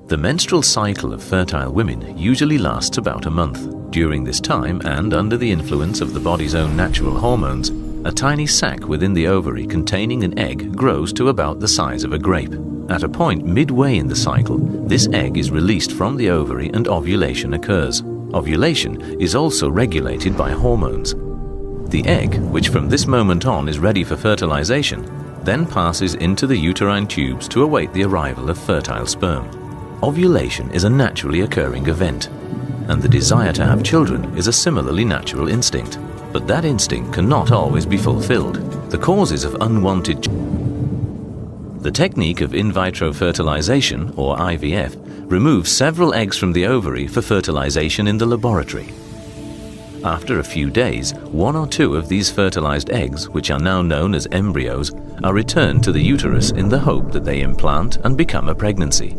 The menstrual cycle of fertile women usually lasts about a month. During this time, and under the influence of the body's own natural hormones, a tiny sac within the ovary containing an egg grows to about the size of a grape. At a point midway in the cycle, this egg is released from the ovary and ovulation occurs. Ovulation is also regulated by hormones. The egg, which from this moment on is ready for fertilization, then passes into the uterine tubes to await the arrival of fertile sperm. Ovulation is a naturally occurring event, and the desire to have children is a similarly natural instinct. But that instinct cannot always be fulfilled. The causes of unwanted The technique of in vitro fertilization, or IVF, removes several eggs from the ovary for fertilization in the laboratory. After a few days, 1 or 2 of these fertilized eggs, which are now known as embryos, are returned to the uterus in the hope that they implant and become a pregnancy.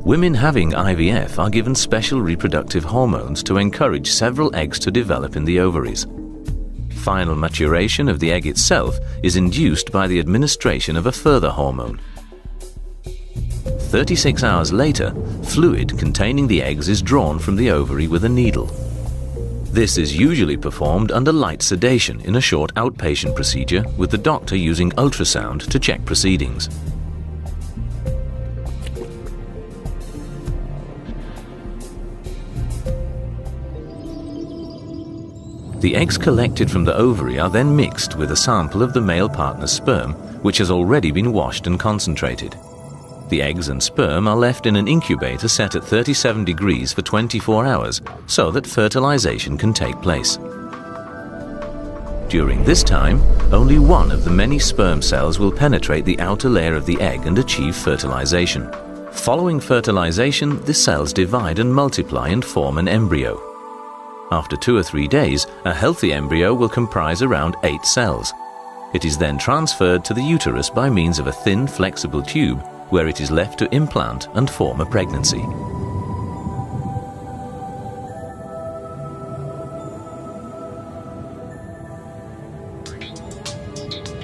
Women having IVF are given special reproductive hormones to encourage several eggs to develop in the ovaries. Final maturation of the egg itself is induced by the administration of a further hormone. 36 hours later, fluid containing the eggs is drawn from the ovary with a needle. This is usually performed under light sedation in a short outpatient procedure, with the doctor using ultrasound to check proceedings. The eggs collected from the ovary are then mixed with a sample of the male partner's sperm, which has already been washed and concentrated. The eggs and sperm are left in an incubator set at 37 degrees for 24 hours so that fertilization can take place. During this time, only one of the many sperm cells will penetrate the outer layer of the egg and achieve fertilization. Following fertilization, the cells divide and multiply and form an embryo. After 2 or 3 days, a healthy embryo will comprise around 8 cells. It is then transferred to the uterus by means of a thin, flexible tube, where it is left to implant and form a pregnancy.